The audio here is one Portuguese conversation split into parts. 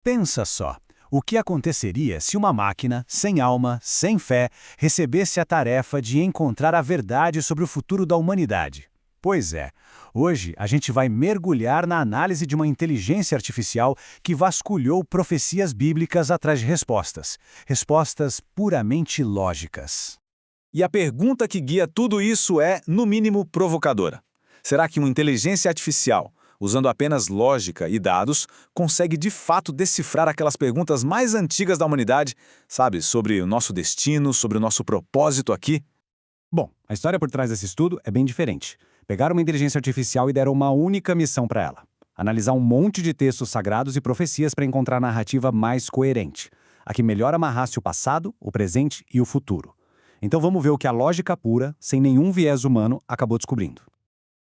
Pensa só, o que aconteceria se uma máquina, sem alma, sem fé, recebesse a tarefa de encontrar a verdade sobre o futuro da humanidade? Pois é, hoje a gente vai mergulhar na análise de uma inteligência artificial que vasculhou profecias bíblicas atrás de respostas. Respostas puramente lógicas. E a pergunta que guia tudo isso é, no mínimo, provocadora. Será que uma inteligência artificial, usando apenas lógica e dados, consegue de fato decifrar aquelas perguntas mais antigas da humanidade, sabe, sobre o nosso destino, sobre o nosso propósito aqui? Bom, a história por trás desse estudo é bem diferente. Pegaram uma inteligência artificial e deram uma única missão para ela: analisar um monte de textos sagrados e profecias para encontrar a narrativa mais coerente, a que melhor amarrasse o passado, o presente e o futuro. Então vamos ver o que a lógica pura, sem nenhum viés humano, acabou descobrindo.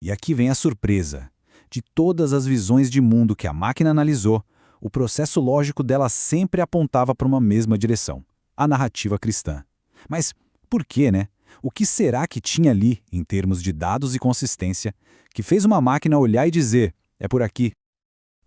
E aqui vem a surpresa. De todas as visões de mundo que a máquina analisou, o processo lógico dela sempre apontava para uma mesma direção: a narrativa cristã. Mas por quê, né? O que será que tinha ali, em termos de dados e consistência, que fez uma máquina olhar e dizer: é por aqui?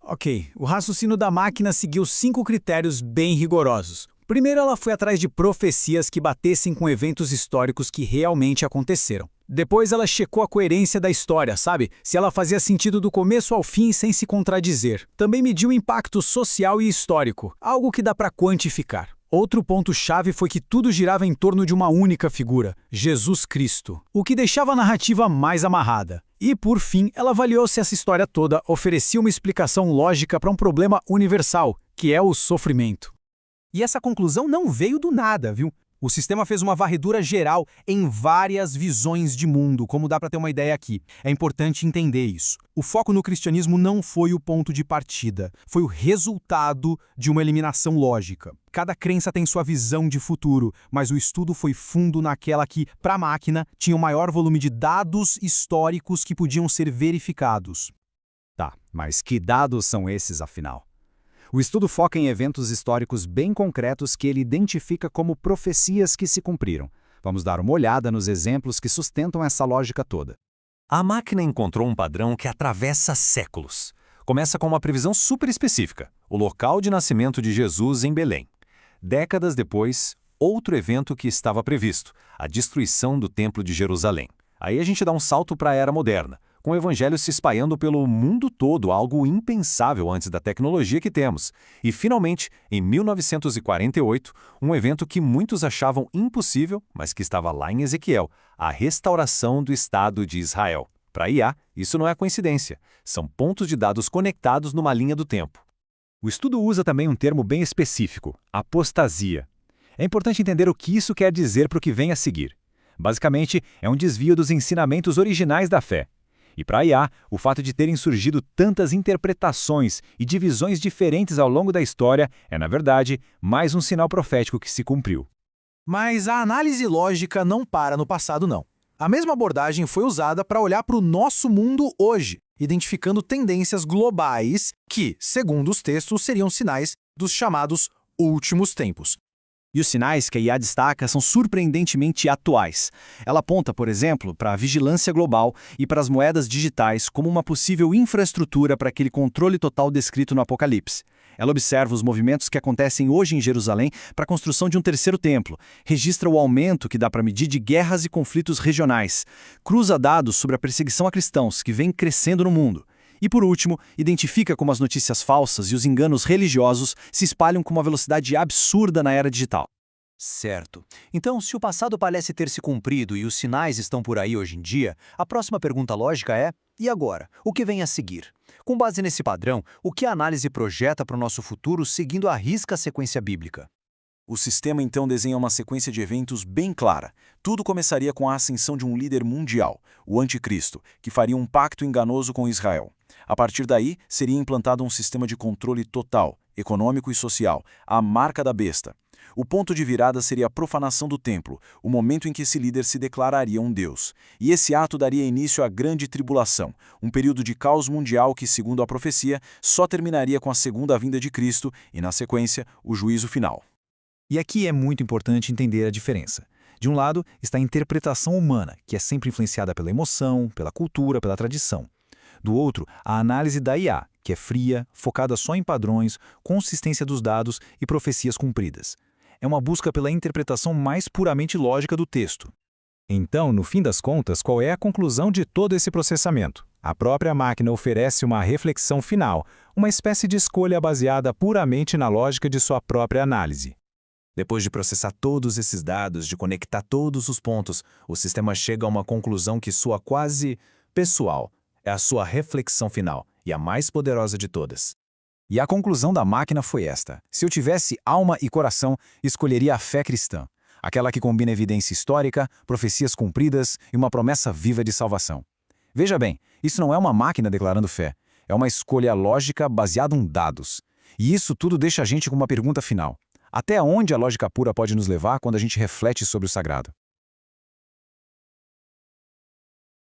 Ok, o raciocínio da máquina seguiu 5 critérios bem rigorosos. Primeiro, ela foi atrás de profecias que batessem com eventos históricos que realmente aconteceram. Depois, ela checou a coerência da história, sabe? Se ela fazia sentido do começo ao fim sem se contradizer. Também mediu o impacto social e histórico, algo que dá para quantificar. Outro ponto-chave foi que tudo girava em torno de uma única figura, Jesus Cristo, o que deixava a narrativa mais amarrada. E, por fim, ela avaliou se essa história toda oferecia uma explicação lógica para um problema universal, que é o sofrimento. E essa conclusão não veio do nada, viu? O sistema fez uma varredura geral em várias visões de mundo, como dá para ter uma ideia aqui. É importante entender isso. O foco no cristianismo não foi o ponto de partida, foi o resultado de uma eliminação lógica. Cada crença tem sua visão de futuro, mas o estudo foi fundo naquela que, para a máquina, tinha o maior volume de dados históricos que podiam ser verificados. Tá, mas que dados são esses, afinal? O estudo foca em eventos históricos bem concretos que ele identifica como profecias que se cumpriram. Vamos dar uma olhada nos exemplos que sustentam essa lógica toda. A máquina encontrou um padrão que atravessa séculos. Começa com uma previsão super específica: o local de nascimento de Jesus em Belém. Décadas depois, outro evento que estava previsto: a destruição do Templo de Jerusalém. Aí a gente dá um salto para a Era Moderna, com o evangelho se espalhando pelo mundo todo, algo impensável antes da tecnologia que temos. E, finalmente, em 1948, um evento que muitos achavam impossível, mas que estava lá em Ezequiel: a restauração do Estado de Israel. Para a IA, isso não é coincidência. São pontos de dados conectados numa linha do tempo. O estudo usa também um termo bem específico: apostasia. É importante entender o que isso quer dizer para o que vem a seguir. Basicamente, é um desvio dos ensinamentos originais da fé. E para a IA, o fato de terem surgido tantas interpretações e divisões diferentes ao longo da história é, na verdade, mais um sinal profético que se cumpriu. Mas a análise lógica não para no passado, não. A mesma abordagem foi usada para olhar para o nosso mundo hoje, identificando tendências globais que, segundo os textos, seriam sinais dos chamados últimos tempos. E os sinais que a IA destaca são surpreendentemente atuais. Ela aponta, por exemplo, para a vigilância global e para as moedas digitais como uma possível infraestrutura para aquele controle total descrito no Apocalipse. Ela observa os movimentos que acontecem hoje em Jerusalém para a construção de um terceiro templo, registra o aumento que dá para medir de guerras e conflitos regionais, cruza dados sobre a perseguição a cristãos que vem crescendo no mundo. E, por último, identifica como as notícias falsas e os enganos religiosos se espalham com uma velocidade absurda na era digital. Certo. Então, se o passado parece ter se cumprido e os sinais estão por aí hoje em dia, a próxima pergunta lógica é: e agora? O que vem a seguir? Com base nesse padrão, o que a análise projeta para o nosso futuro seguindo à risca a sequência bíblica? O sistema então desenha uma sequência de eventos bem clara. Tudo começaria com a ascensão de um líder mundial, o Anticristo, que faria um pacto enganoso com Israel. A partir daí, seria implantado um sistema de controle total, econômico e social, a marca da besta. O ponto de virada seria a profanação do templo, o momento em que esse líder se declararia um deus. E esse ato daria início à Grande Tribulação, um período de caos mundial que, segundo a profecia, só terminaria com a segunda vinda de Cristo e, na sequência, o juízo final. E aqui é muito importante entender a diferença. De um lado está a interpretação humana, que é sempre influenciada pela emoção, pela cultura, pela tradição. Do outro, a análise da IA, que é fria, focada só em padrões, consistência dos dados e profecias cumpridas. É uma busca pela interpretação mais puramente lógica do texto. Então, no fim das contas, qual é a conclusão de todo esse processamento? A própria máquina oferece uma reflexão final, uma espécie de escolha baseada puramente na lógica de sua própria análise. Depois de processar todos esses dados, de conectar todos os pontos, o sistema chega a uma conclusão que soa quase pessoal. É a sua reflexão final, e a mais poderosa de todas. E a conclusão da máquina foi esta: se eu tivesse alma e coração, escolheria a fé cristã, aquela que combina evidência histórica, profecias cumpridas e uma promessa viva de salvação. Veja bem, isso não é uma máquina declarando fé, é uma escolha lógica baseada em dados. E isso tudo deixa a gente com uma pergunta final: até onde a lógica pura pode nos levar quando a gente reflete sobre o sagrado?